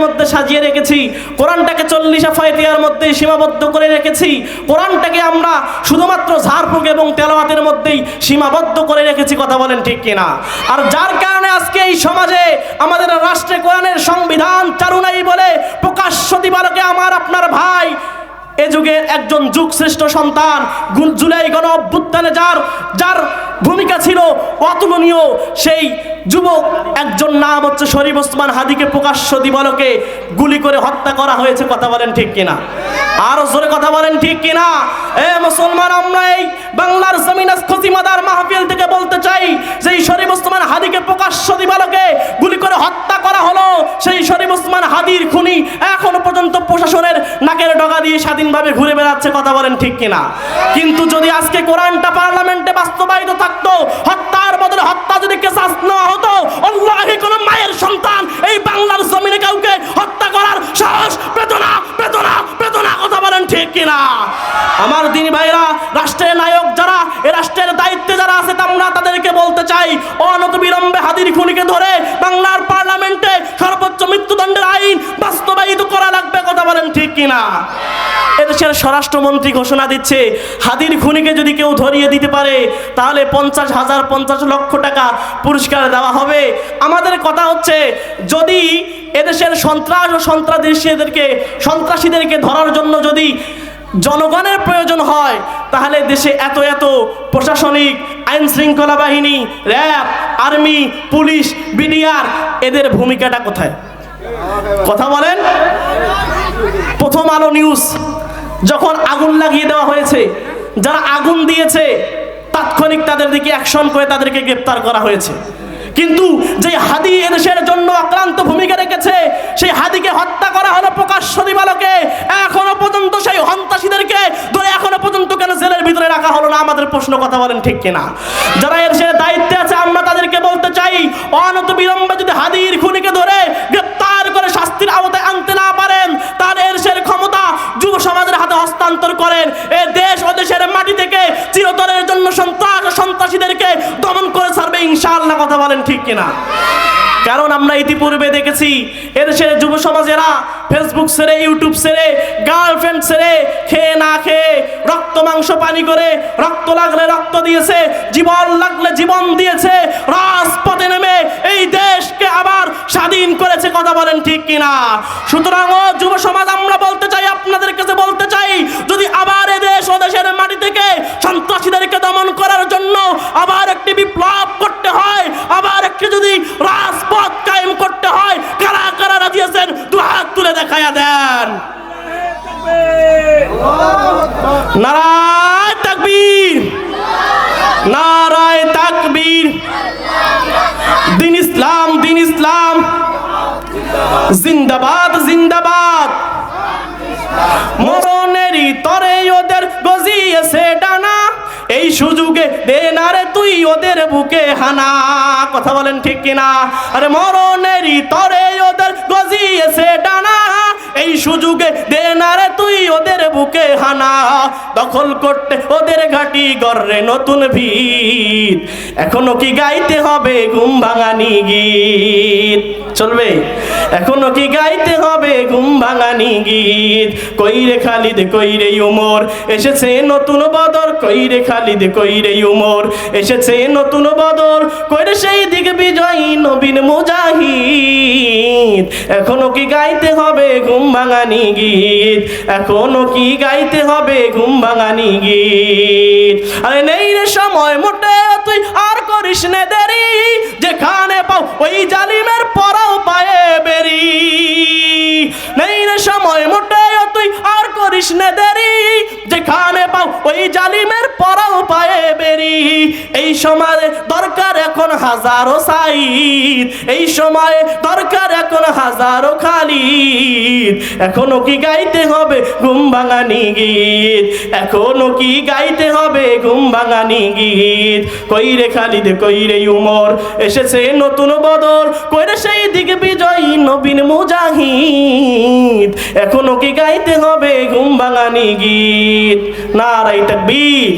মধ্যে সাজিয়ে রেখেছি, কোরআনটাকে 40 ফাতিহার মধ্যে সীমাবদ্ধ করে রেখেছি, কোরআনটাকে আমরা শুধুমাত্র ঝাড়ফুঁক এবং তেলাওয়াতের মধ্যেই সীমাবদ্ধ করে রেখেছি। কথা বলেন ঠিক কিনা? আর যার কারণে আজকে এই সমাজে আমাদের রাষ্ট্রে কোরআনের সংবিধান চালু নাই বলে প্রকাশ্য দিবালোকে আমার আপনার ভাই এ যুগের একজন যুগ শ্রেষ্ঠ সন্তান, জুলাই গণ অভ্যুত্থানে যার ভূমিকা ছিল অতুলনীয়, সেই যুবক একজন নাম হচ্ছে শরীফ ওসমান হাদিকে প্রকাশ্য দিবালোকে গুলি করে হত্যা করা হয়েছে। কথা বলেন ঠিক কিনা? আরো জোরে কথা বলেন ঠিক কিনা? এ মুসলমান, আমরা এই বাংলার জমিন খতিমাদার মাহফিল থেকে বলতে চাই, যে শরীফ ওসমান হাদিকে প্রকাশ্য দিবালোকে গুলি করে হত্যা করা হলো, সেই শরীফ ওসমান হাদির খুনি এখনো পর্যন্ত প্রশাসনের নাকের ডগা দিয়ে স্বাধীনভাবে ঘুরে বেড়াচ্ছে। কথা বলেন ঠিক কিনা? কিন্তু যদি আজকে কোরআনটা পার্লামেন্টে বাস্তবায়িত থাকতো, হত্যার বদলে হত্যা যদি কেসাস নেওয়া হতো, আল্লাহি কোন মায়ের সন্তান এই বাংলার জমিনে কাউকে হত্যা করার সাহস পেত না। কথা বলেন ঠিক কিনা? আমার দিনী ভাইরা, রাষ্ট্রের নায়ক যারা, এই রাষ্ট্রের দায়িত্বে যারা আছে, আমরা তাদেরকে বলতে চাই, অনতিবিলম্বে হাদির খুনিকে ধরে বাংলার পার্লামেন্টে সর্বোচ্চ মৃত্যুদণ্ডের আইন বাস্তবায়িত করা লাগবে। কথা বলেন ঠিক কিনা? এদেশের স্বরাষ্ট্রমন্ত্রী ঘোষণা দিচ্ছে, হাদির খুনিকে যদি কেউ ধরিয়ে দিতে পারে তাহলে 50 লক্ষ টাকা পুরস্কার দেওয়া হবে। আমাদের কথা হচ্ছে, যদি এদেশের সন্ত্রাস ও সন্ত্রাসীদেরকে ধরার জন্য যদি জনগণের প্রয়োজন হয়, তাহলে দেশে এত প্রশাসনিক, আইন শৃঙ্খলা বাহিনী, র্যাব, আর্মি, পুলিশ, বিডিআর, এদের ভূমিকাটা কোথায়? কথা বলেন। প্রথম আলো নিউজ যখন আগুন লাগিয়ে দেওয়া হয়েছে, যারা আগুন দিয়েছে তাৎক্ষণিক তাদের দিকে অ্যাকশন করে তাদেরকে গ্রেপ্তার করা হয়েছে। কিন্তু যে হাদি এদেশের জন্য আক্রান্ত ভূমিকা রেখেছে, সেই হাদিকে হত্যা করা হলো প্রকাশ্য দিবালোকে। এখনো পর্যন্ত সেই সন্ত্রাসীদেরকে ধরে এখনো পর্যন্ত কেন জেলের ভিতরে রাখা হলো না? আমাদের প্রশ্ন। কথা বলেন ঠিক কিনা? যারা এদেশের দায়িত্বে আছে, আমরা তাদেরকে বলতে চাই, অনতিবিলম্বে যদি হাদির খুনিকে ধরে গ্রেপ্তার করে শাস্তির আওতায় আনতে না পারেন, তাহলে এদেশের ক্ষমতা যুব সমাজের হাতে হস্তান্তর করেন। এ দেশ ও দেশের মাটি থেকে চিরতরের জন্য সন্ত্রাসীদেরকে দমন করে ছাড়বে ইনশাআল্লাহ। কথা বলেন ঠিক কিনা? কারণ আমরা ইতিপূর্বে দেখেছি, এদেশের যুব সমাজেরা ফেসবুক ছেড়ে, ইউটিউব ছেড়ে, গার্লফ্রেন্ড ছেড়ে, খেয়ে না খেয়ে, রক্ত মাংস পানি করে, রক্ত লাগলে রক্ত দিয়েছে, জীবন লাগলে জীবন দিয়েছে, রাজপথে নেমে এই দেশকে আবার স্বাধীন করেছে। কথা বলেন ঠিক কিনা? সুতরাং ও যুব সমাজ, আমরা বলতে চাই, আপনাদের কাছে বলতে চাই, যদি আবার এ দেশ ও দেশের মাটি থেকে সন্ত্রাসীদেরকে দমন করার জন্য আবার একটি বিপ্লব করতে হয়, আবার একটি যদি রাজপথ কায়েম করতে হয়, কারা কারা রাজি আছেন? দুই হাত তুলে দেখায়া দেন। নারায়ে তাকবীর, নারায়ে তাকবীর। দিন ইসলাম, দিন ইসলাম, জিন্দাবাদ, জিন্দাবাদ। মরণেরই তরে ওদের গজিয়েছে ডানা, এই সুযোগে দে না রে তুই ওদের বুকে হানা। কথা বলেন ঠিক কিনা? আরে মরণেরই তরে ওদের গজিয়েছে ডানা, এই সুযোগে দে না রে তুই ওদের বুকে হানা। দখল করতে ওদের ঘাটি গড়ে নতুন ভিত, এখনো কি গাইতে হবে ঘুম ভাঙানি গীত? চলবে? এখনো কি গাইতে হবে ঘুম ভাঙানি গীত? কইরে খালিদ কইরে উমর, এসেছে নতুন বদর। কইরে খালিদ কইরে উমর, এসেছে নতুন বদর। কইরে সেই দিক বিজয়ী নবীন মুজাহিদ, এখনো কি গাইতে হবে ঘুম ভাঙানি গীত? এখনো কি গাইতে হবে ঘুম ভাঙানি গীত? আরে নেই রে সময় মোটে তুই আর করিস না দেরি, যেখানে পাও ওই জালিমের পরাও পায়ে বেরি। নেই রে সময় মোটে তুই আর করিস না দেরি, যেখানে পাও ওই জালিমের পরাও পায়ে বেরি। এই সময়ে দরকার এখন হাজারো সাইদ, এই সময়ে দরকার এখন হাজারো খালিদ। এখনো কি গাইতে হবে ঘুম ভাঙানি গীত? এখনো কি গাইতে হবে ঘুম ভাঙানি গীত? কইরে খালিদ কইরে উমর, এসেছে নতুন বদর। কইরে সেই দিকে বিজয়ী নবীন মুজাহিদ, এখনো কি গাইতে হবে ঘুম ভাঙানি গীত? নারায়ে তাকবীর।